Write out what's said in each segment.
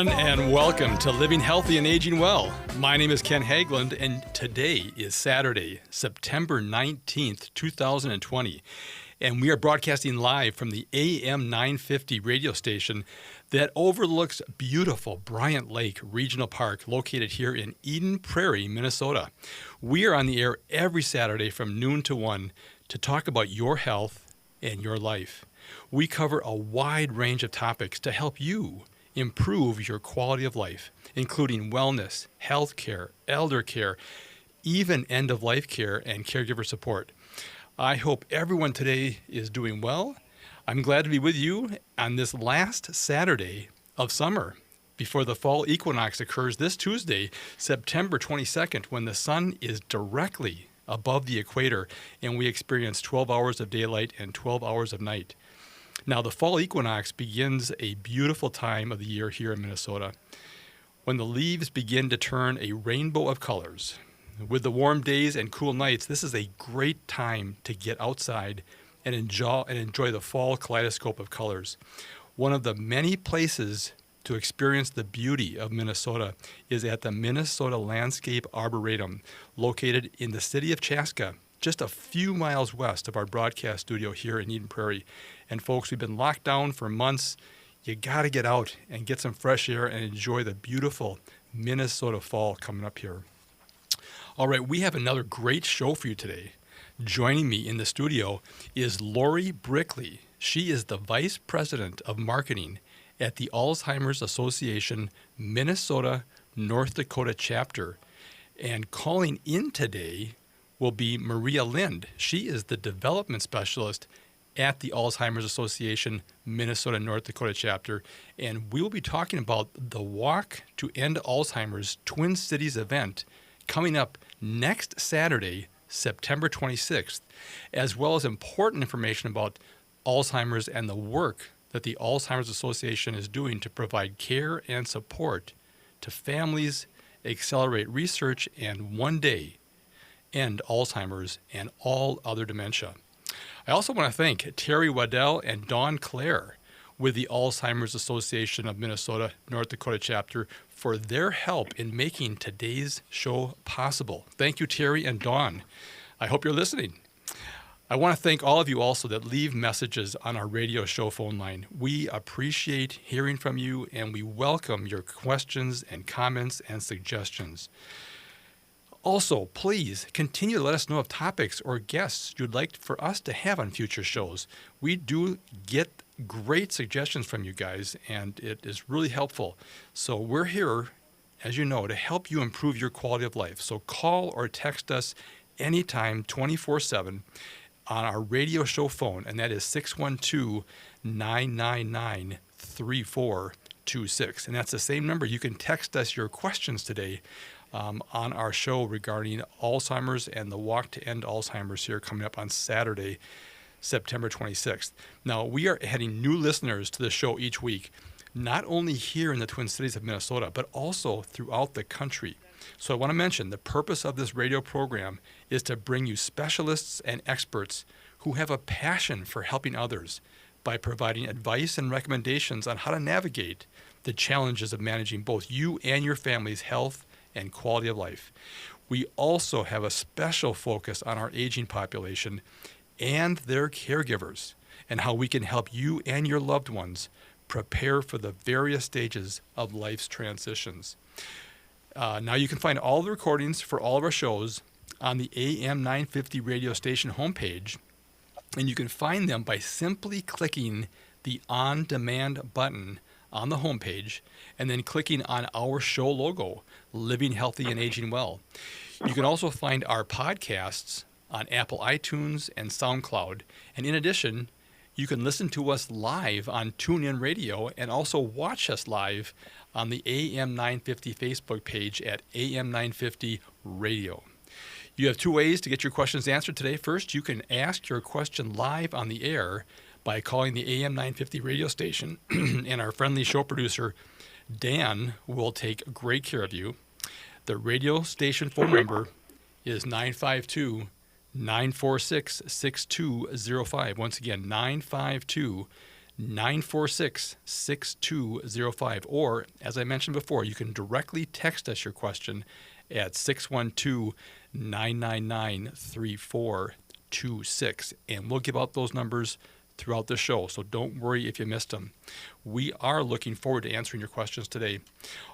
everyone, and welcome to Living Healthy and Aging Well. My name is Ken Haglund, and today is Saturday, September 19th, 2020. And we are broadcasting live from the AM 950 radio station that overlooks beautiful Bryant Lake Regional Park located here in Eden Prairie, Minnesota. We are on the air every Saturday from noon to 1 to talk about your health and your life. We cover a wide range of topics to help you improve your quality of life, including wellness, health care, elder care, even end-of-life care and caregiver support. I hope everyone today is doing well. I'm glad to be with you on this last Saturday of summer before the fall equinox occurs this Tuesday, September 22nd, when the sun is directly above the equator and we experience 12 hours of daylight and 12 hours of night. Now, the fall equinox begins a beautiful time of the year here in Minnesota, when the leaves begin to turn a rainbow of colors. With the warm days and cool nights, this is a great time to get outside and enjoy the fall kaleidoscope of colors. One of the many places to experience the beauty of Minnesota is at the Minnesota Landscape Arboretum, located in the city of Chaska, just a few miles west of our broadcast studio here in Eden Prairie. And folks, we've been locked down for months. You got to get out and get some fresh air and enjoy the beautiful Minnesota fall coming up here. All right, we have another great show for you today. Joining me in the studio is Lori Brickley. She is the Vice President of Marketing at the Alzheimer's Association Minnesota North Dakota chapter. And calling in today will be Maria Lind. She is the Development Specialist at the Alzheimer's Association Minnesota North Dakota chapter, and we will be talking about the Walk to End Alzheimer's Twin Cities event coming up next Saturday, September 26th, as well as important information about Alzheimer's and the work that the Alzheimer's Association is doing to provide care and support to families, accelerate research, and one day end Alzheimer's and all other dementia. I also want to thank Terry Waddell and Dawn Clare with the Alzheimer's Association of Minnesota North Dakota chapter for their help in making today's show possible. Thank you, Terry and Dawn. I hope you're listening. I want to thank all of you also that leave messages on our radio show phone line. We appreciate hearing from you, and we welcome your questions and comments and suggestions. Also, please continue to let us know of topics or guests you'd like for us to have on future shows. We do get great suggestions from you guys, and it is really helpful. So we're here, as you know, to help you improve your quality of life. So call or text us anytime, 24/7, on our radio show phone, and that is 612-999-3426. And that's the same number. You can text us your questions today on our show regarding Alzheimer's and the Walk to End Alzheimer's here coming up on Saturday, September 26th. Now, we are adding new listeners to the show each week, not only here in the Twin Cities of Minnesota, but also throughout the country. So I want to mention the purpose of this radio program is to bring you specialists and experts who have a passion for helping others by providing advice and recommendations on how to navigate the challenges of managing both you and your family's health and quality of life. We also have a special focus on our aging population and their caregivers and how we can help you and your loved ones prepare for the various stages of life's transitions. Now you can find all the recordings for all of our shows on the AM 950 radio station homepage, and you can find them by simply clicking the on-demand button on the homepage and then clicking on our show logo, Living Healthy and Aging Well. You can also find our podcasts on Apple iTunes and SoundCloud. And in addition, you can listen to us live on TuneIn Radio and also watch us live on the AM 950 Facebook page at AM 950 Radio. You have two ways to get your questions answered today. First, you can ask your question live on the air by calling the AM 950 radio station, and our friendly show producer, Dan, will take great care of you. The radio station phone number is 952-946-6205. Once again, 952 946-6205. Or, as I mentioned before, you can directly text us your question at 612-999-3426. And we'll give out those numbers throughout the show, so don't worry if you missed them. We are looking forward to answering your questions today.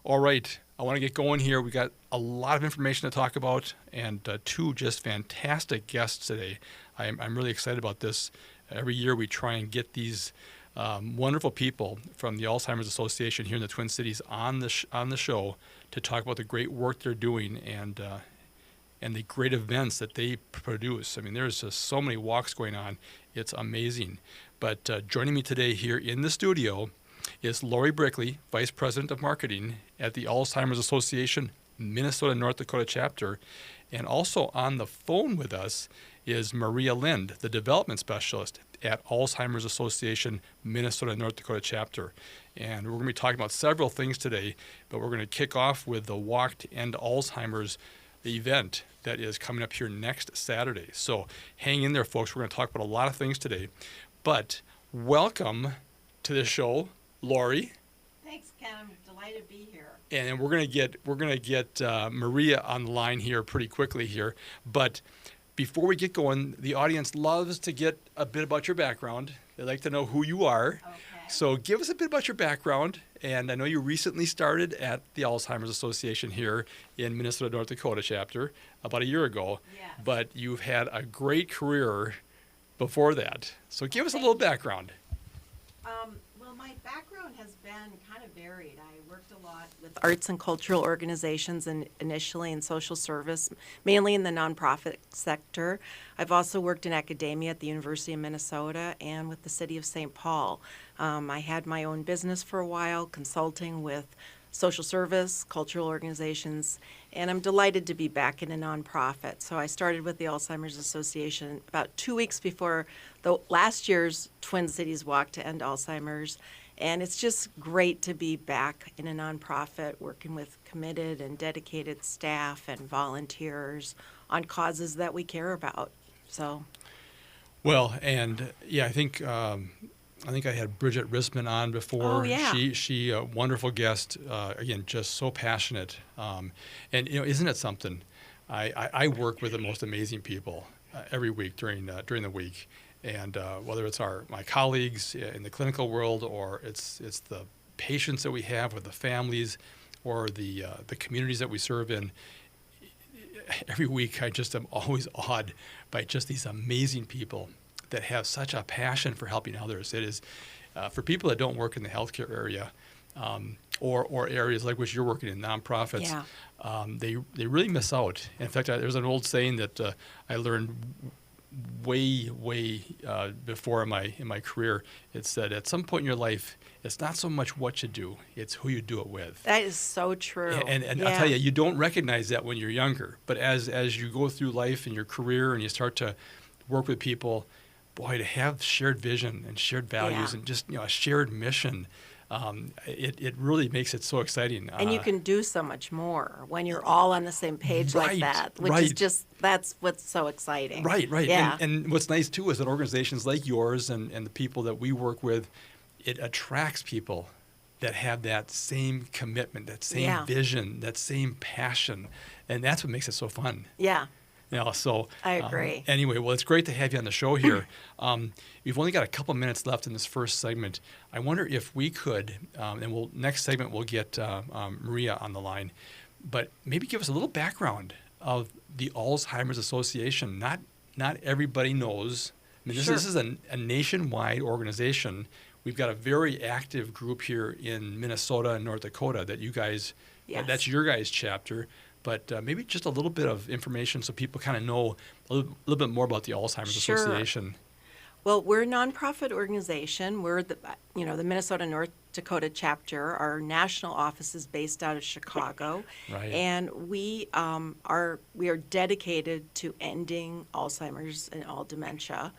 All right, I want to get going here. We got a lot of information to talk about and two just fantastic guests today. I'm really excited about this. Every year we try and get these wonderful people from the Alzheimer's Association here in the Twin Cities on the show to talk about the great work they're doing and the great events that they produce. I mean, there's just so many walks going on. It's amazing. But joining me today here in the studio is Lori Brickley, Vice President of Marketing at the Alzheimer's Association Minnesota North Dakota chapter. And also on the phone with us is Maria Lind, the Development Specialist at Alzheimer's Association Minnesota North Dakota chapter. And we're going to be talking about several things today, but we're going to kick off with the Walk to End Alzheimer's event that is coming up here next Saturday. So hang in there, folks. We're going to talk about a lot of things today. But welcome to the show, Lori. Thanks, Ken. I'm delighted to be here. And we're going to get Maria on the line here pretty quickly here. But before we get going, the audience loves to get a bit about your background. They like to know who you are. Okay. So give us a bit about your background. And I know you recently started at the Alzheimer's Association here in Minnesota, North Dakota chapter about a year ago. Yes. But you've had a great career before that. So give us a little background. Well, my background has been kind of varied. I worked a lot with arts and cultural organizations and initially in social service, mainly in the nonprofit sector. I've also worked in academia at the University of Minnesota and with the City of St. Paul. I had my own business for a while, consulting with social service, cultural organizations, and I'm delighted to be back in a nonprofit. So I started with the Alzheimer's Association about 2 weeks before the last year's Twin Cities Walk to End Alzheimer's, and it's just great to be back in a nonprofit working with committed and dedicated staff and volunteers on causes that we care about. So, Well, and yeah, I think I had Bridget Risman on before. Oh, yeah. She a wonderful guest. Again, just so passionate. And isn't it something? I work with the most amazing people every week during the week, and whether it's my colleagues in the clinical world or it's the patients that we have or the families or the communities that we serve in. Every week, I just am always awed by just these amazing people that have such a passion for helping others. It is for people that don't work in the healthcare area or areas like which you're working in, nonprofits. Yeah. They really miss out. In fact, there's an old saying that I learned way before in my career. It said, at some point in your life, it's not so much what you do, it's who you do it with. That is so true. And Yeah. I'll tell you, you don't recognize that when you're younger. But as you go through life and your career and you start to work with people, boy, to have shared vision and shared values Yeah. and just a shared mission, it really makes it so exciting. And you can do so much more when you're all on the same page like Right, that, which right. is just, that's what's so exciting. Right. Yeah. And what's nice, too, is that organizations like yours and the people that we work with, it attracts people that have that same commitment, that same Yeah. vision, that same passion. And that's what makes it so fun. Yeah. So I agree. Anyway, well, it's great to have you on the show here. We've only got a couple minutes left in this first segment. I wonder if we could, and next segment we'll get Maria on the line, but maybe give us a little background of the Alzheimer's Association. Not everybody knows. I mean, Sure. this is a nationwide organization. We've got a very active group here in Minnesota and North Dakota that you guys, Yes. that's your guys' chapter. But maybe just a little bit of information so people kind of know a little bit more about the Alzheimer's Sure. Association. Well, we're a nonprofit organization. We're the Minnesota North Dakota chapter. Our national office is based out of Chicago, Right. and we are dedicated to ending Alzheimer's and all dementia,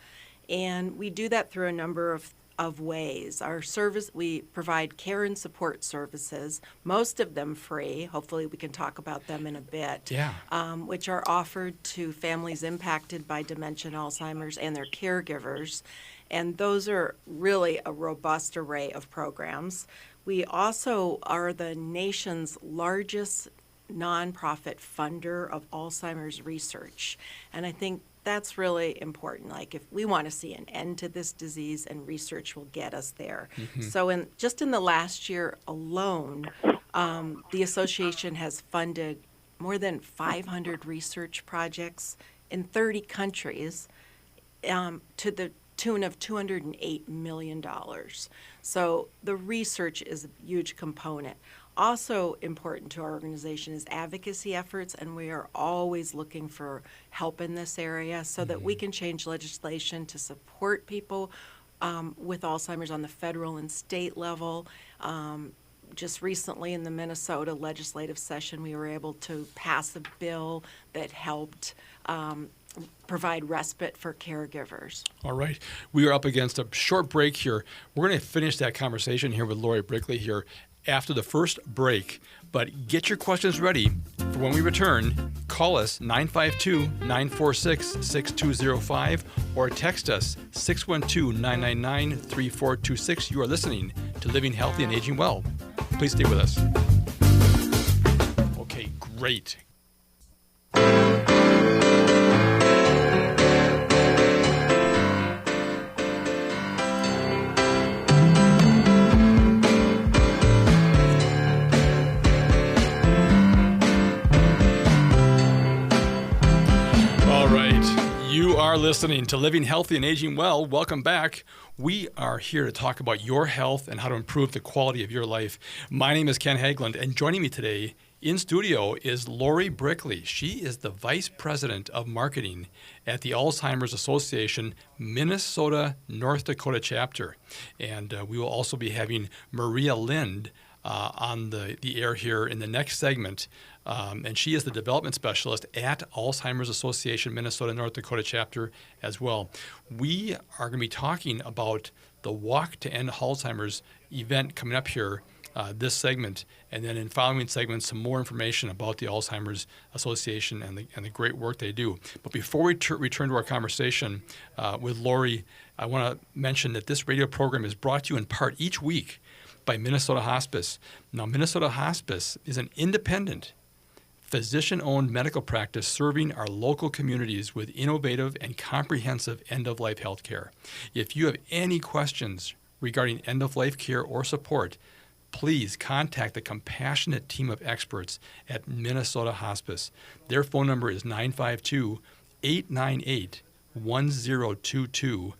and we do that through a number of ways. Our service, we provide care and support services, most of them free. Hopefully we can talk about them in a bit. Yeah. Which are offered to families impacted by dementia and Alzheimer's and their caregivers. And those are really a robust array of programs. We also are the nation's largest nonprofit funder of Alzheimer's research. And I think that's really important. Like, if we want to see an end to this disease, and research will get us there. So just in the last year alone, the association has funded more than 500 research projects in 30 countries, to the tune of $208 million. So the research is a huge component. Also important to our organization is advocacy efforts, and we are always looking for help in this area so that we can change legislation to support people with Alzheimer's on the federal and state level. Just recently in the Minnesota legislative session, we were able to pass a bill that helped provide respite for caregivers. All right. We are up against a short break here. We're going to finish that conversation here with Lori Brickley here after the first break. But get your questions ready for when we return. Call us 952-946-6205 or text us 612-999-3426. You are listening to Living Healthy and Aging Well. Please stay with us. Okay, great. You are listening to Living Healthy and Aging Well. Welcome back. We are here to talk about your health and how to improve the quality of your life. My name is Ken Haglund, and joining me today in studio is Lori Brickley. She is the Vice President of Marketing at the Alzheimer's Association Minnesota North Dakota chapter. And we will also be having Maria Lind on the air here in the next segment. And she is the development specialist at Alzheimer's Association Minnesota North Dakota chapter as well. We are going to be talking about the Walk to End Alzheimer's event coming up here this segment, and then in following segments some more information about the Alzheimer's Association and the great work they do. But before we return to our conversation with Lori, I want to mention that this radio program is brought to you in part each week by Minnesota Hospice. Now, Minnesota Hospice is an independent, physician-owned medical practice serving our local communities with innovative and comprehensive end-of-life health care. If you have any questions regarding end-of-life care or support, please contact the compassionate team of experts at Minnesota Hospice. Their phone number is 952-898-1022,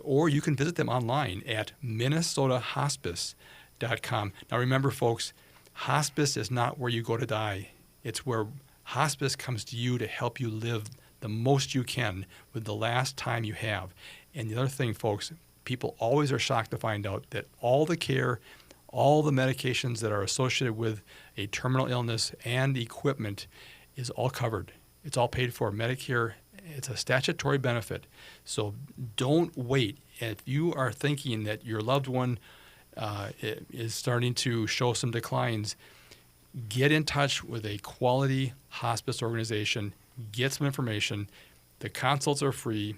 or you can visit them online at minnesotahospice.com. Now remember, folks, hospice is not where you go to die. It's where hospice comes to you to help you live the most you can with the last time you have. And the other thing, folks, people always are shocked to find out that all the care, all the medications that are associated with a terminal illness and the equipment is all covered. It's all paid for. Medicare, it's a statutory benefit. So don't wait. If you are thinking that your loved one is starting to show some declines, get in touch with a quality hospice organization, get some information. The consults are free.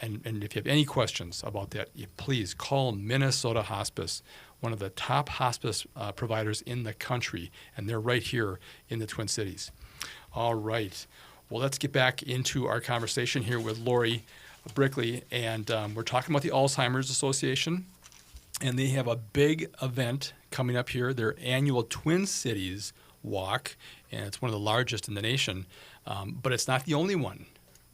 And if you have any questions about that, please call Minnesota Hospice, one of the top hospice providers in the country, and they're right here in the Twin Cities. All right. Well, let's get back into our conversation here with Lori Brickley, and we're talking about the Alzheimer's Association, and they have a big event coming up here, their annual Twin Cities Walk, and it's one of the largest in the nation, but it's not the only one.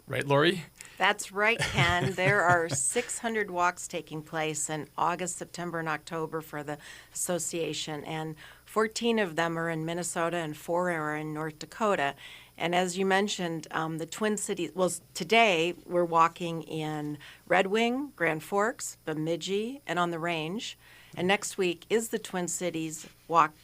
Right, Lori? That's right, Ken. There are 600 walks taking place in August, September, and October for the association, and 14 of them are in Minnesota and 4 are in North Dakota. And as you mentioned, the Twin Cities, well, today we're walking in Red Wing, Grand Forks, Bemidji, and on the Range. And next week is the Twin Cities Walk,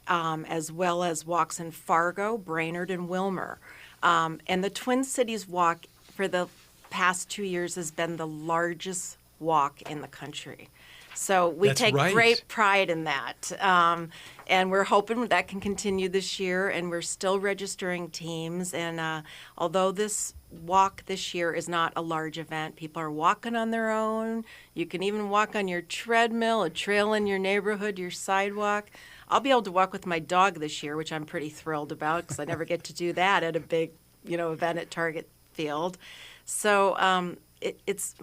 as well as walks in Fargo, Brainerd, and Wilmer. And the Twin Cities Walk for the past 2 years has been the largest walk in the country. So we That's take right. great pride in that. And we're hoping that can continue this year. And we're still registering teams. And although this walk this year is not a large event, people are walking on their own. You can even walk on your treadmill, a trail in your neighborhood, your sidewalk. I'll be able to walk with my dog this year, which I'm pretty thrilled about because I never get to do that at a big, event at Target Field. So it's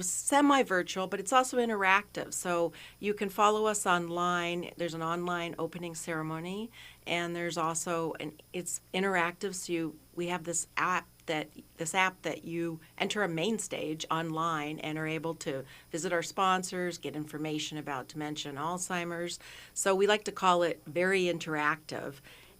semi-virtual, but it's also interactive. So you can follow us online. There's an online opening ceremony, and there's also it's interactive. So we have this app that you enter a main stage online and are able to visit our sponsors, get information about dementia and Alzheimer's. So we like to call it very interactive.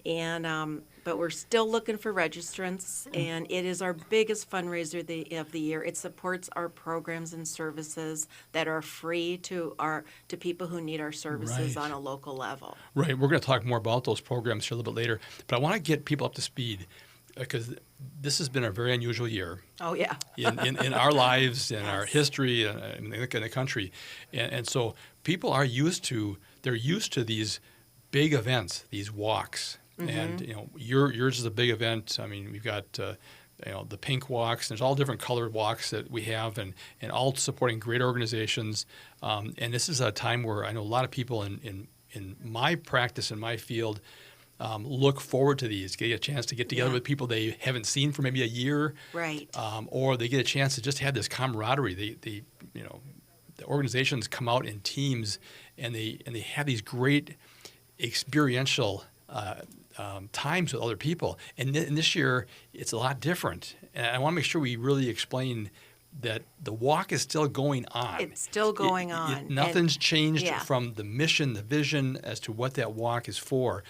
And but we're still looking for registrants, and it is our biggest fundraiser of the year. It supports our programs and services that are free to people who need our services Right. on a local level. Right. We're going to talk more about those programs here a little bit later. But I want to get people up to speed because this has been a very unusual year Oh yeah. in our lives, in our Yes. history, in the country. And so people are used to these big events, these walks. Mm-hmm. And, yours is a big event. I mean, we've got, the pink walks. There's all different colored walks that we have and all supporting great organizations. And this is a time where I know a lot of people in my practice, in my field, look forward to these, get a chance to get together Yeah. with people they haven't seen for maybe a year. Right. Or they get a chance to just have this camaraderie. The organizations come out in teams and they have these great experiential times with other people. And this year, it's a lot different. And I want to make sure we really explain that the walk is still going on. It's still going on. Nothing's changed yeah. from the mission, the vision as to what that walk is for.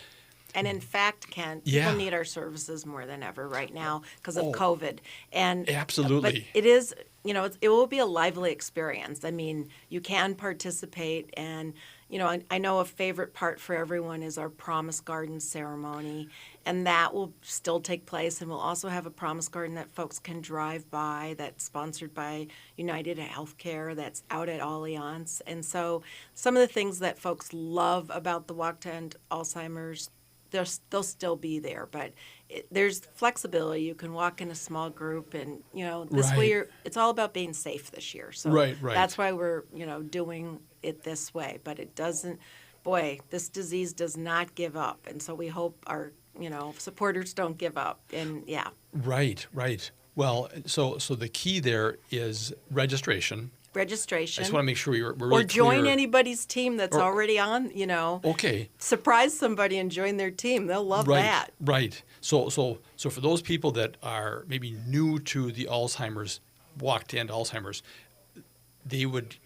And in fact, Ken, Yeah. people need our services more than ever right now because of Oh. COVID. And Absolutely. But it is, it will be a lively experience. I mean, you can participate, and I know a favorite part for everyone is our Promise Garden ceremony, and that will still take place. And we'll also have a Promise Garden that folks can drive by. That's sponsored by United Healthcare. That's out at Allianz. And so, some of the things that folks love about the Walk to End Alzheimer's, they'll still be there, but there's flexibility. You can walk in a small group, and this Right. way it's all about being safe this year. So Right. that's why we're doing it this way. But it doesn't. Boy, this disease does not give up, and so we hope our supporters don't give up. And yeah, Right. Well, so the key there is registration. registration. I just want to make sure we're really or join clear. anybody's team that's Or- already on. Okay. Surprise somebody and join their team. They'll love Right, that. right. So for those people that are maybe new to the Alzheimer's, Walk to End Alzheimer's, they would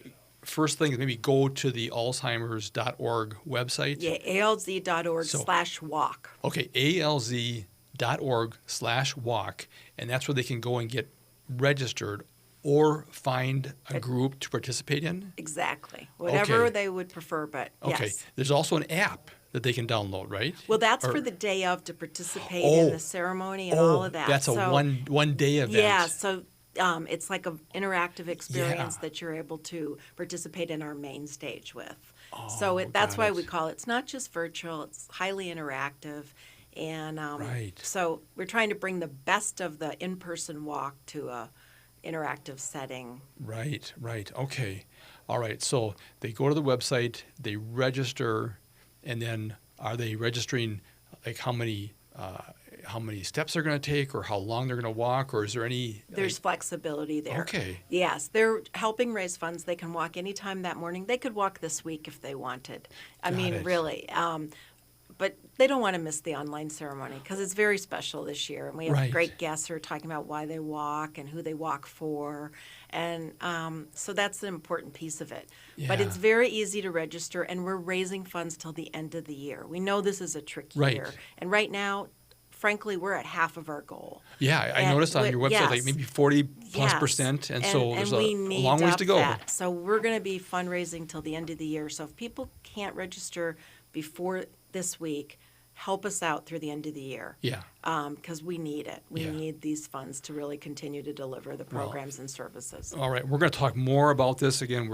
first thing is maybe go to the alzheimers.org website. Yeah, alz.org So- /walk. Okay, alz.org/walk, and that's where they can go and get registered or find a group to participate in. Exactly. Whatever Okay. they would prefer, but Okay, yes. there's also an app that they can download, right? Well, that's Or- for the day of to participate Oh. in the ceremony and all of that. That's a So, one day event. Yeah, so it's like an interactive experience Yeah. that you're able to participate in our main stage with. Oh, So that's got why it. we call it's not just virtual, it's highly interactive. And Right. so we're trying to bring the best of the in-person walk to a interactive setting. Right. Okay. All right. So they go to the website, they register, and then are they registering like how many steps they're going to take or how long they're going to walk, or is there any? There's flexibility there. Okay. Yes, they're helping raise funds. They can walk anytime that morning. They could walk this week if they wanted. I Got mean, it. really. But they don't want to miss the online ceremony because it's very special this year. And we have Right. great guests who are talking about why they walk and who they walk for. And so that's an important piece of it. But Yeah. it's very easy to register, and we're raising funds till the end of the year. We know this is a tricky Right. year. And right now, frankly, we're at half of our goal. Yeah, I And noticed on your website like yes. maybe 40+%, and so there's a we need long ways up to go. that. So we're going to be fundraising till the end of the year. So if people can't register before this week, help us out through the end of the year. Yeah. Because we need it. We Yeah. need these funds to really continue to deliver the programs and services. All right, we're going to talk more about this again.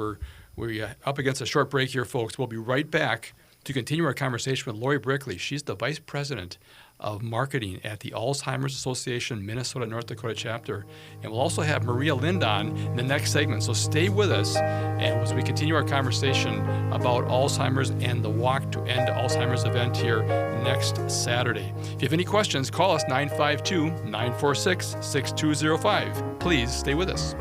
We're up against a short break here, folks. We'll be right back to continue our conversation with Lori Brickley. She's the Vice President of Marketing at the Alzheimer's Association Minnesota North Dakota chapter. And we'll also have Maria Lind on in the next segment. So stay with us and as we continue our conversation about Alzheimer's and the Walk to End Alzheimer's event here next Saturday. If you have any questions, call us 952-946-6205. Please stay with us.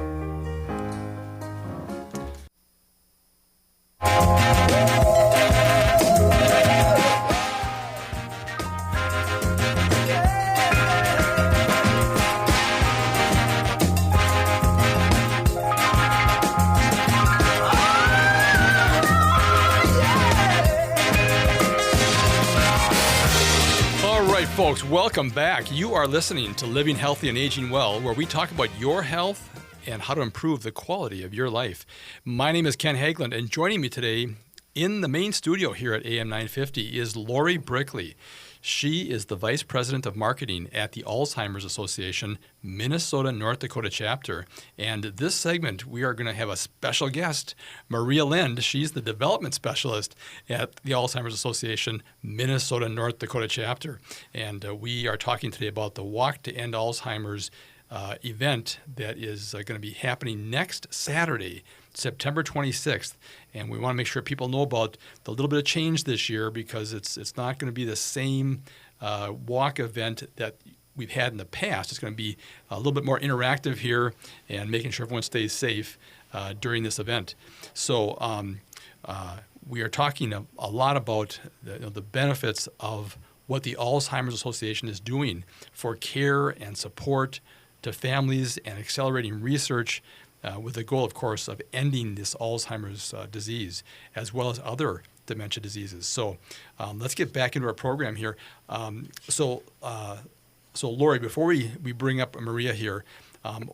Folks, welcome back. You are listening to Living Healthy and Aging Well, where we talk about your health and how to improve the quality of your life. My name is Ken Haglund, and joining me today in the main studio here at AM 950 is Lori Brickley. She is the Vice President of Marketing at the Alzheimer's Association Minnesota North Dakota chapter. And this segment, we are going to have a special guest, Maria Lind. She's the Development Specialist at the Alzheimer's Association Minnesota North Dakota chapter. And we are talking today about the Walk to End Alzheimer's event that is going to be happening next Saturday, September 26th. And we want to make sure people know about the little bit of change this year because it's not going to be the same walk event that we've had in the past. It's going to be a little bit more interactive here and making sure everyone stays safe during this event. So we are talking a lot about the benefits of what the Alzheimer's Association is doing for care and support to families and accelerating research with the goal, of course, of ending this Alzheimer's disease as well as other dementia diseases. So let's get back into our program here. So Lori, before we bring up Maria here,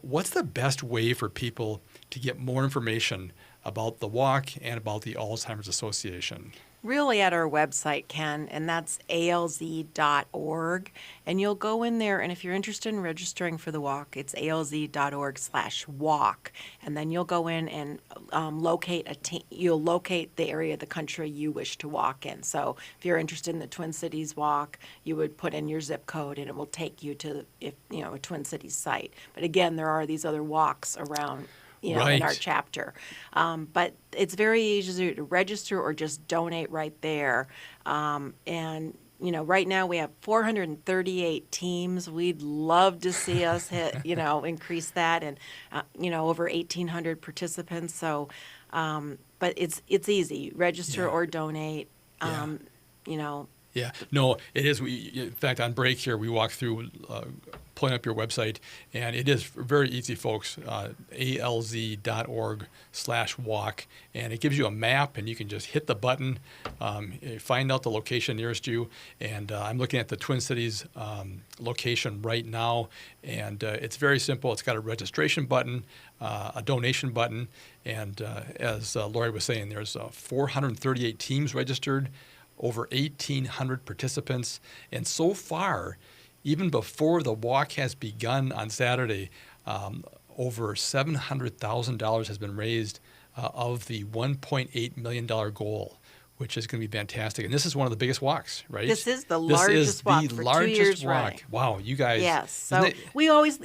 what's the best way for people to get more information about the walk and about the Alzheimer's Association? Really at our website, Ken, and that's alz.org. And you'll go in there, and if you're interested in registering for the walk, it's alz.org/walk. And then you'll go in and you'll locate the area of the country you wish to walk in. So if you're interested in the Twin Cities walk, you would put in your zip code, and it will take you to a Twin Cities site. But again, there are these other walks around right. in our chapter. But it's very easy to register or just donate right there. And right now we have 438 teams. We'd love to see us increase that and, over 1,800 participants. So, but it's easy. Register or donate, Yeah, no, it is. In fact, on break here, we walk through pulling up your website, and it is very easy, folks, alz.org/walk, and it gives you a map, and you can just hit the button, find out the location nearest you, and I'm looking at the Twin Cities location right now, and it's very simple. It's got a registration button, a donation button, and as Lori was saying, there's 438 teams registered, over 1,800 participants, and so far, even before the walk has begun on Saturday, over $700,000 has been raised of the $1.8 million goal, which is going to be fantastic. And this is one of the biggest walks, right? This is the largest walk for 2 years running. Wow, you guys. Yes. So we always,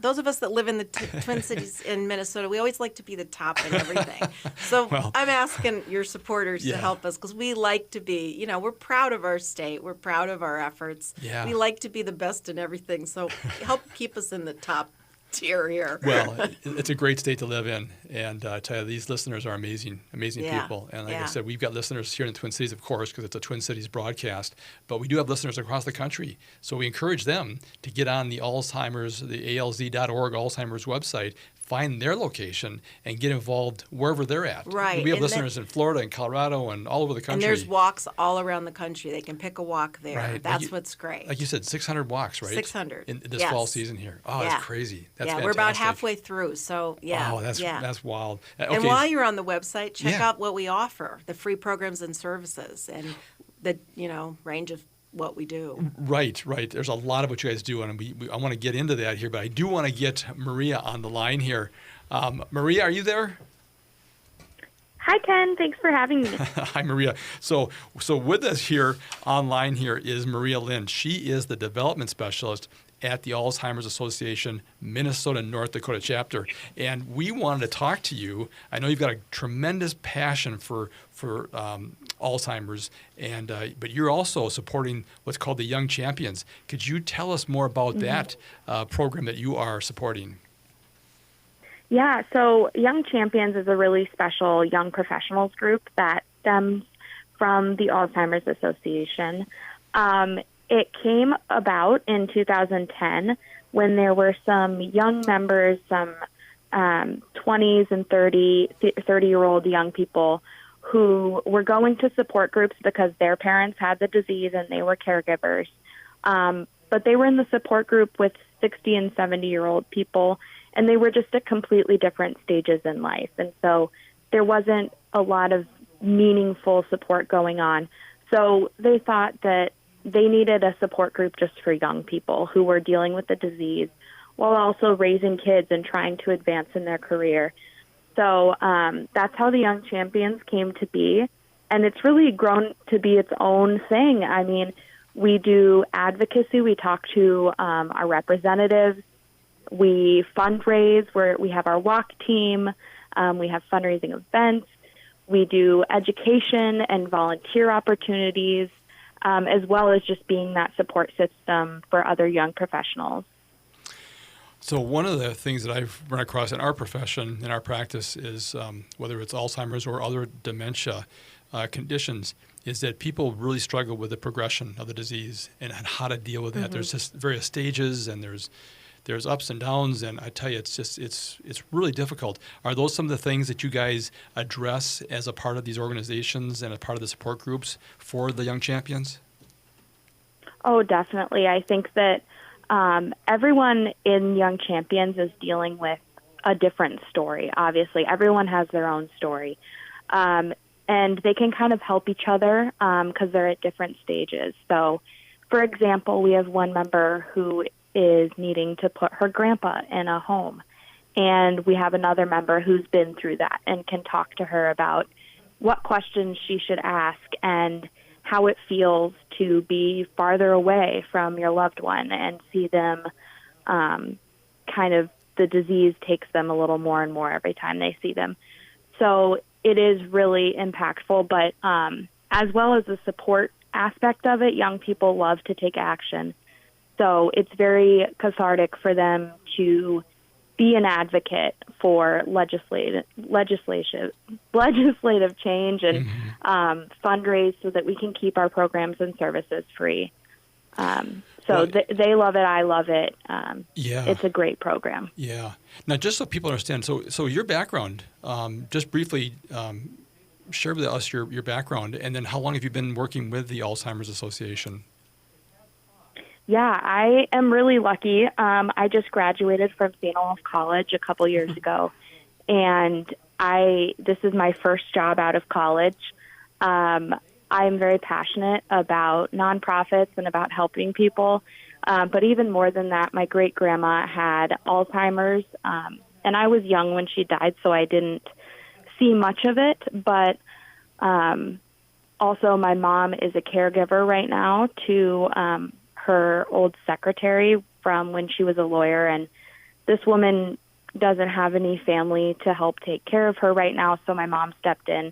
those of us that live in the Twin Cities in Minnesota, we always like to be the top in everything. So I'm asking your supporters to help us because we like to be, we're proud of our state. We're proud of our efforts. Yeah. We like to be the best in everything. So help keep us in the top tier here. Well, it's a great state to live in, and I tell you, these listeners are amazing people. And like I said, we've got listeners here in the Twin Cities, of course, because it's a Twin Cities broadcast, but we do have listeners across the country. So we encourage them to get on the alz.org Alzheimer's website, find their location, and get involved wherever they're at. Right. We have listeners in Florida and Colorado and all over the country. And there's walks all around the country. They can pick a walk there. Right. That's what's great. Like you said, 600 walks, right? 600. In this fall season here. Oh, that's crazy. That's fantastic. We're about halfway through, so Oh, that's wild. Okay. And while you're on the website, check out what we offer, the free programs and services, and the range of what we do. Right. There's a lot of what you guys do, and I want to get into that here, but I do want to get Maria on the line here. Maria, are you there? Hi, Ken. Thanks for having me. Hi, Maria. So with us here online here is Maria Lind. She is the development specialist at the Alzheimer's Association Minnesota North Dakota chapter, and we wanted to talk to you. I know you've got a tremendous passion for Alzheimer's, and but you're also supporting what's called the Young Champions. Could you tell us more about that program that you are supporting? Yeah, so Young Champions is a really special young professionals group that stems from the Alzheimer's Association. It came about in 2010 when there were some young members, some 20s and 30-year-old young people who were going to support groups because their parents had the disease and they were caregivers. But they were in the support group with 60 and 70-year-old people, and they were just at completely different stages in life. And so there wasn't a lot of meaningful support going on. So they thought that they needed a support group just for young people who were dealing with the disease while also raising kids and trying to advance in their career. So that's how the Young Champions came to be. And it's really grown to be its own thing. I mean, we do advocacy. We talk to our representatives. We fundraise, where we have our walk team. We have fundraising events. We do education and volunteer opportunities, as well as just being that support system for other young professionals. So one of the things that I've run across in our profession, in our practice, is whether it's Alzheimer's or other dementia conditions, is that people really struggle with the progression of the disease and how to deal with that. There's just various stages, and there's ups and downs, and I tell you, it's really difficult. Are those some of the things that you guys address as a part of these organizations and a part of the support groups for the Young Champions? Oh, definitely. I think that everyone in Young Champions is dealing with a different story. Obviously, everyone has their own story, and they can kind of help each other because they're at different stages. So, for example, we have one member who is needing to put her grandpa in a home. And we have another member who's been through that and can talk to her about what questions she should ask and how it feels to be farther away from your loved one and see them kind of, the disease takes them a little more and more every time they see them. So it is really impactful, but as well as the support aspect of it, young people love to take action. So it's very cathartic for them to be an advocate for legislative change and fundraise so that we can keep our programs and services free. They love it. I love it. It's a great program. Yeah. Now, just so people understand, so your background, just briefly share with us your background, and then how long have you been working with the Alzheimer's Association? Yeah, I am really lucky. I just graduated from St. Olaf College a couple years ago, and this is my first job out of college. I'm very passionate about nonprofits and about helping people, but even more than that, my great-grandma had Alzheimer's, and I was young when she died, so I didn't see much of it, but also my mom is a caregiver right now to her old secretary from when she was a lawyer, and this woman doesn't have any family to help take care of her right now, so my mom stepped in,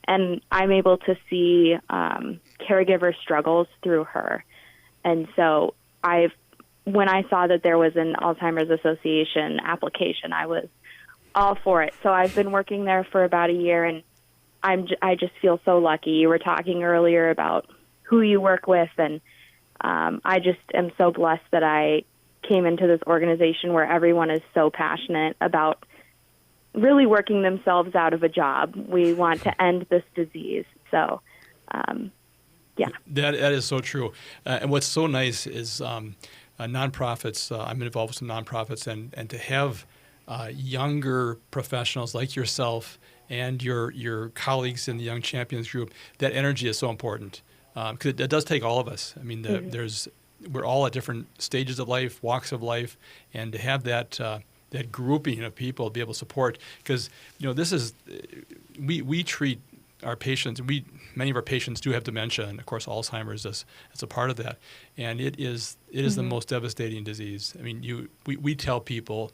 and I'm able to see caregiver struggles through her. And so when I saw that there was an Alzheimer's Association application, I was all for it. So I've been working there for about a year, and I just feel so lucky. You were talking earlier about who you work with, and I just am so blessed that I came into this organization where everyone is so passionate about really working themselves out of a job. We want to end this disease. So, yeah. That is so true. And what's so nice is nonprofits, I'm involved with some nonprofits, and to have younger professionals like yourself and your colleagues in the Young Champions group, that energy is so important. Because it does take all of us. I mean, we're all at different stages of life, walks of life, and to have that that grouping of people to be able to support. Because, this is, we treat our patients, many of our patients do have dementia, and of course Alzheimer's is a part of that. And it is the most devastating disease. I mean, we tell people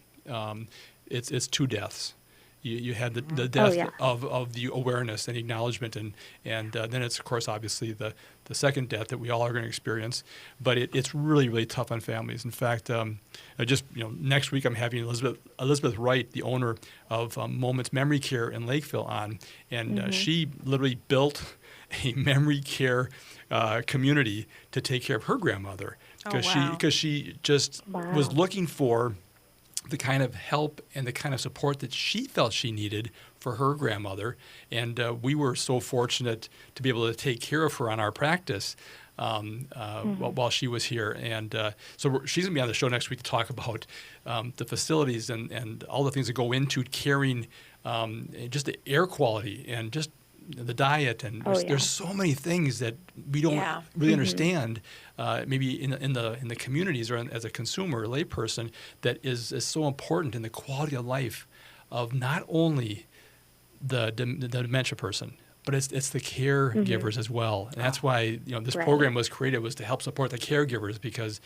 it's 2 deaths. You had the death of the awareness and acknowledgement, and then it's, of course, obviously the second death that we all are going to experience. But it's really, really tough on families. In fact, next week I'm having Elizabeth Wright, the owner of Moments Memory Care in Lakeville, on, and she literally built a memory care community to take care of her grandmother because she just was looking for the kind of help and the kind of support that she felt she needed for her grandmother. And we were so fortunate to be able to take care of her on our practice while she was here. And so she's going to be on the show next week to talk about the facilities and all the things that go into caring, just the air quality and just the diet, and there's so many things that we don't really understand, maybe in the communities or as a consumer, a layperson, that is so important in the quality of life of not only the dementia person, but it's the caregivers as well. And that's why this program was created, was to help support the caregivers, because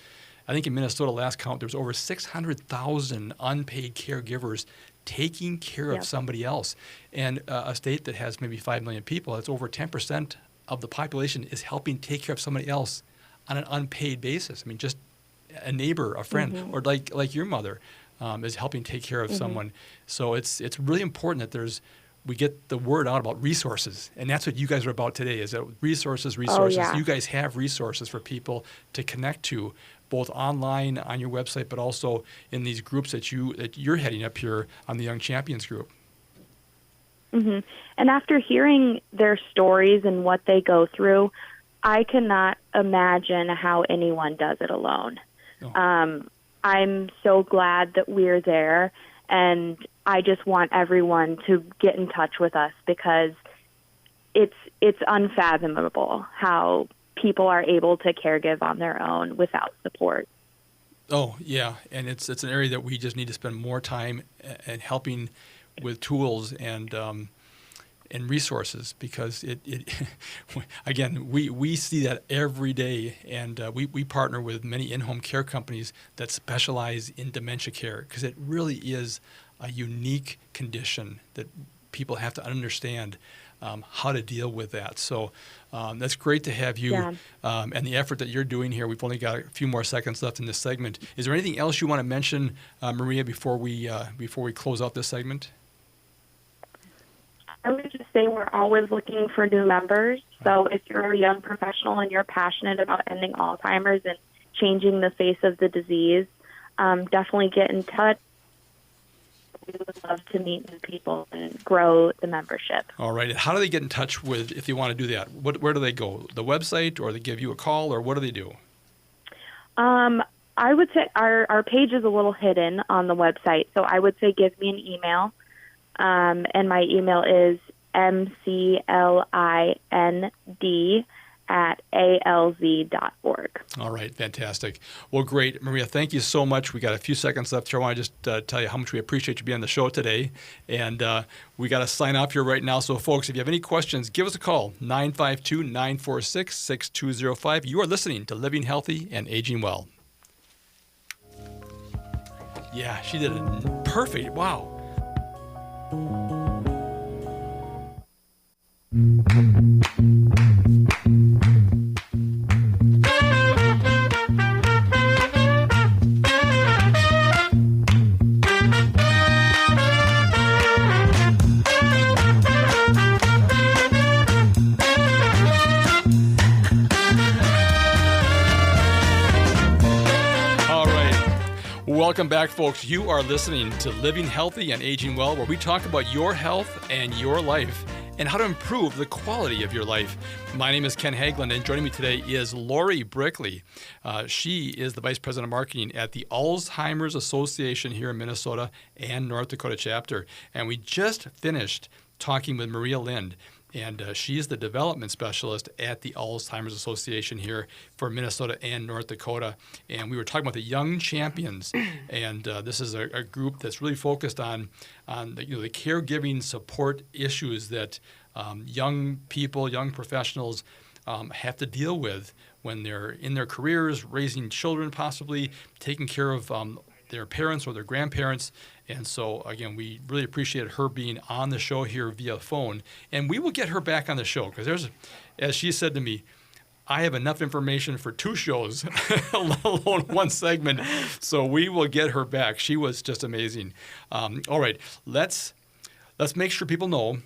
I think in Minnesota, last count, there was over 600,000 unpaid caregivers taking care of somebody else. And a state that has maybe 5 million people, that's over 10% of the population is helping take care of somebody else on an unpaid basis. I mean, just a neighbor, a friend, or like your mother is helping take care of someone. So it's really important that we get the word out about resources. And that's what you guys are about today, is that resources. You guys have resources for people to connect to, both online on your website, but also in these groups that you're heading up here on the Young Champions group. And after hearing their stories and what they go through, I cannot imagine how anyone does it alone. I'm so glad that we're there, and I just want everyone to get in touch with us, because it's unfathomable how people are able to caregive on their own without support. Oh, yeah. And it's an area that we just need to spend more time and helping with tools and resources, because it again, we see that every day, and we partner with many in-home care companies that specialize in dementia care, because it really is a unique condition that people have to understand how to deal with that. So that's great to have you and the effort that you're doing here. We've only got a few more seconds left in this segment. Is there anything else you want to mention, Maria, before we close out this segment? I would just say we're always looking for new members. So if you're a young professional and you're passionate about ending Alzheimer's and changing the face of the disease, definitely get in touch. We would love to meet new people and grow the membership. All right. And how do they get in touch with, if they want to do that? Where do they go? The website, or they give you a call, or what do they do? I would say our page is a little hidden on the website. So I would say give me an email. And my email is mclind@alz.org. All right, fantastic. Well, great. Maria, thank you so much. We got a few seconds left here. I want to just tell you how much we appreciate you being on the show today. And we got to sign off here right now. So, folks, if you have any questions, give us a call, 952-946-6205. You are listening to Living Healthy and Aging Well. Yeah, she did it perfect. Wow. Welcome back, folks. You are listening to Living Healthy and Aging Well, where we talk about your health and your life and how to improve the quality of your life. My name is Ken Hageland, and joining me today is Lori Brickley. She is the Vice President of Marketing at the Alzheimer's Association here in Minnesota and North Dakota chapter. And we just finished talking with Maria Lind, And she's the development specialist at the Alzheimer's Association here for Minnesota and North Dakota. And we were talking about the Young Champions, and this is a group that's really focused on the caregiving support issues that young people, young professionals have to deal with when they're in their careers, raising children, possibly taking care of their parents or their grandparents. And so, again, we really appreciate her being on the show here via phone. And we will get her back on the show because as she said to me, I have enough information for 2 shows, let alone 1 segment. So we will get her back. She was just amazing. All right, let's make sure people know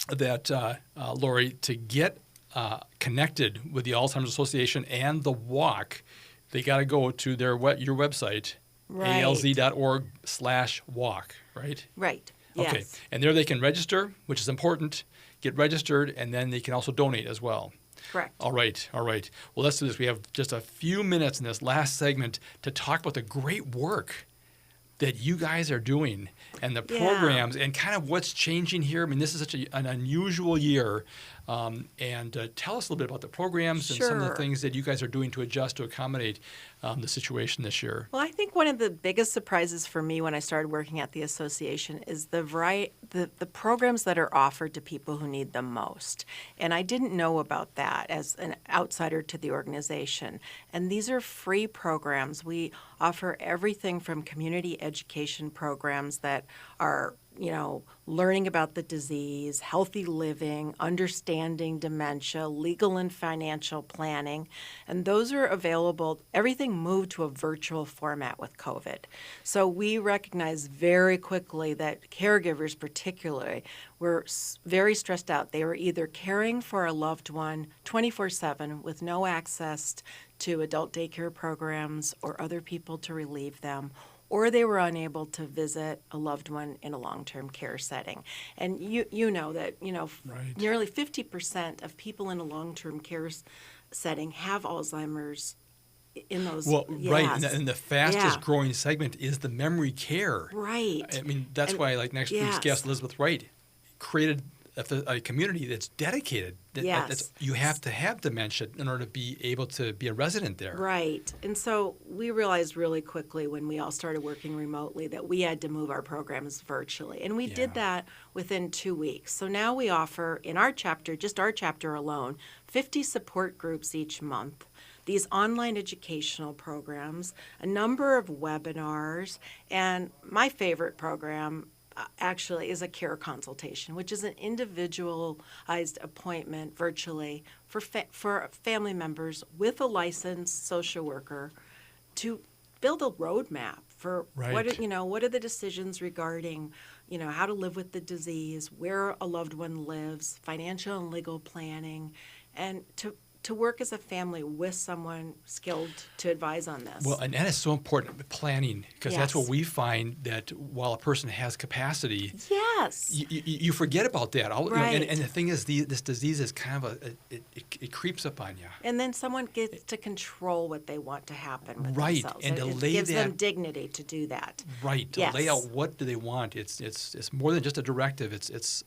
that, Lori, to get connected with the Alzheimer's Association and the walk, they got to go to your website, Right. alz.org/walk, right? Right. Okay. Yes. And there they can register, which is important, get registered, and then they can also donate as well. Correct. All right. Well, let's do this. We have just a few minutes in this last segment to talk about the great work that you guys are doing and the programs and kind of what's changing here. I mean, this is such an unusual year. And tell us a little bit about the programs and some of the Sure. things that you guys are doing to adjust to accommodate the situation this year. Well, I think one of the biggest surprises for me when I started working at the association is the programs that are offered to people who need them most. And I didn't know about that as an outsider to the organization. And these are free programs. We offer everything from community education programs that are learning about the disease, healthy living, understanding dementia, legal and financial planning. And those are available. Everything moved to a virtual format with COVID. So we recognized very quickly that caregivers particularly were very stressed out. They were either caring for a loved one 24/7 with no access to adult daycare programs or other people to relieve them, or they were unable to visit a loved one in a long-term care setting. And you know that, Right. nearly 50% of people in a long-term care setting have Alzheimer's in those. Well, right, Yes. and the fastest Yeah. growing segment is the memory care. Right. I mean, that's And- why, like next week's yes. guest, Elizabeth Wright, created a community that's dedicated. Yes. You have to have dementia in order to be able to be a resident there. Right. And so we realized really quickly when we all started working remotely that we had to move our programs virtually. And we did that within 2 weeks. So now we offer in our chapter, just our chapter alone, 50 support groups each month, these online educational programs, a number of webinars, and my favorite program actually is a care consultation, which is an individualized appointment virtually for family members with a licensed social worker to build a roadmap for Right. what are the decisions regarding how to live with the disease, where a loved one lives, financial and legal planning, and to work as a family with someone skilled to advise on this. Well, and that is so important, planning, because that's what Yes. we find that while a person has capacity, yes. you forget about that. Right. And the thing is, this disease is kind of it creeps up on you. And then someone gets to control what they want to happen with Right, themselves. and to it lay gives them that- dignity to do that. Right, to Yes. lay out what do they want. It's more than just a directive. It's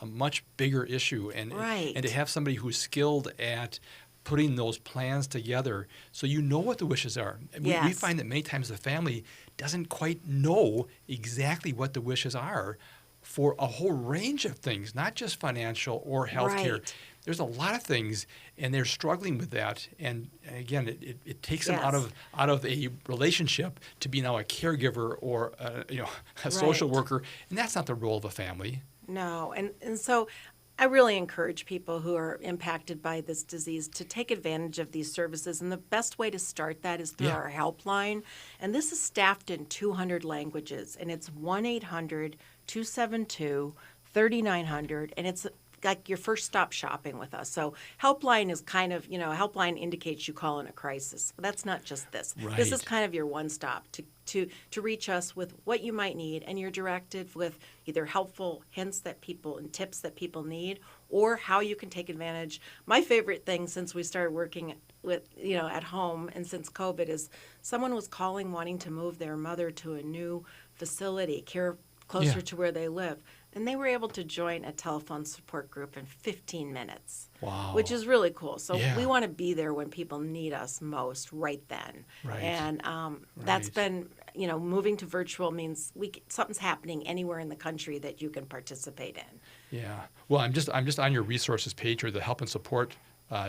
a much bigger issue, and Right. and to have somebody who's skilled at putting those plans together, so you know what the wishes are. We Yes. find that many times the family doesn't quite know exactly what the wishes are for a whole range of things, not just financial or healthcare. Right. There's a lot of things, and they're struggling with that. And again, it takes them Yes. out of a relationship to be now a caregiver or a social Right. worker, and that's not the role of a family. No, and so I really encourage people who are impacted by this disease to take advantage of these services. And the best way to start that is through Yeah. our helpline. And this is staffed in 200 languages. And it's 1-800-272-3900. And it's like your first stop shopping with us. So helpline is kind of, helpline indicates you call in a crisis. But that's not just this. This is Right. kind of your one stop to reach us with what you might need, and you're directed with either helpful hints that people and tips that people need, or how you can take advantage. My favorite thing since we started working with at home and since COVID is someone was calling wanting to move their mother to a new facility, care closer Yeah. to where they live. And they were able to join a telephone support group in 15 minutes. Wow. Which is really cool. So Yeah. we want to be there when people need us most right then. Right. And that's Right. been, moving to virtual means something's happening anywhere in the country that you can participate in. Yeah. Well, I'm just on your resources page or the help and support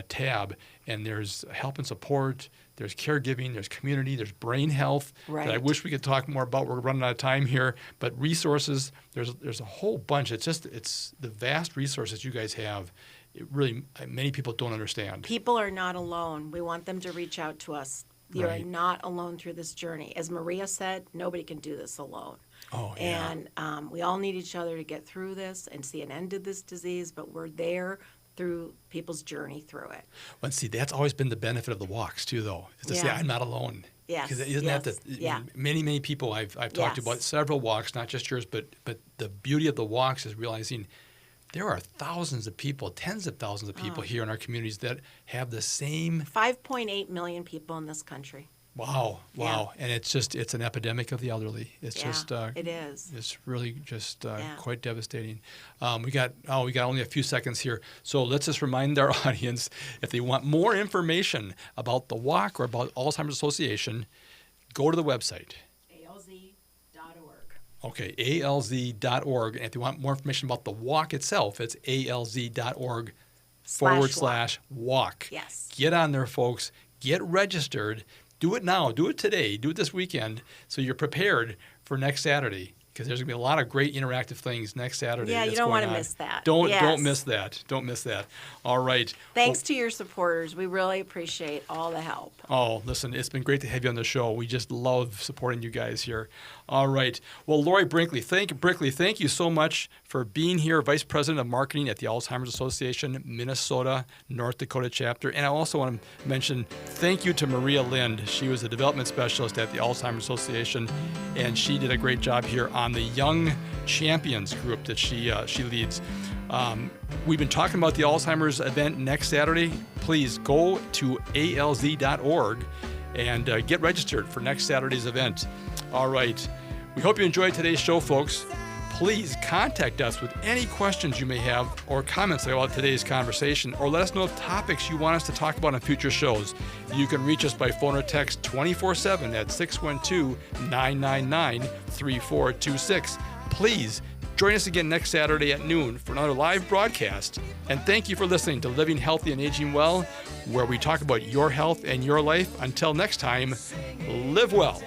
tab, and there's help and support, there's caregiving, there's community, there's brain health. That I Right. wish we could talk more about. We're running out of time here, but resources, there's a whole bunch. It's the vast resources you guys have. It really, many people don't understand. People are not alone. We want them to reach out to us. You Right. are not alone through this journey. As Maria said, nobody can do this alone. Oh, yeah. And we all need each other to get through this and see an end to this disease, but we're there through people's journey through it. But see, that's always been the benefit of the walks too, though, is to say Yeah. I'm not alone. Yes, Because isn't that yes, yeah. many people I've talked to Yes. about several walks, not just yours, but the beauty of the walks is realizing there are thousands of people, tens of thousands of people here in our communities that have the same. 5.8 million people in this country. Wow. Yeah. And it's an epidemic of the elderly. It's just it is. It's really just Yeah. quite devastating. We got only a few seconds here, so let's just remind our audience, if they want more information about the walk or about Alzheimer's Association, go to the website. alz.org. Okay, alz.org. And if you want more information about the walk itself, it's alz.org/walk. Yes. Get on there, folks. Get registered. Do it now. Do it today. Do it this weekend so you're prepared for next Saturday, because there's going to be a lot of great interactive things next Saturday. Yeah, you that's don't going wanna on. miss that. Don't Yes. miss that. Don't miss that. All right. Thanks to your supporters. We really appreciate all the help. Oh, listen, it's been great to have you on the show. We just love supporting you guys here. All right. Well, Lori Brinkley, thank you so much for being here, Vice President of Marketing at the Alzheimer's Association, Minnesota, North Dakota chapter. And I also want to mention thank you to Maria Lind. She was a development specialist at the Alzheimer's Association, and she did a great job here on the Young Champions group that she leads. We've been talking about the Alzheimer's event next Saturday. Please go to alz.org and get registered for next Saturday's event. All right. We hope you enjoyed today's show, folks. Please contact us with any questions you may have or comments about today's conversation, or let us know of topics you want us to talk about on future shows. You can reach us by phone or text 24/7 at 612-999-3426. Please join us again next Saturday at noon for another live broadcast. And thank you for listening to Living Healthy and Aging Well, where we talk about your health and your life. Until next time, live well.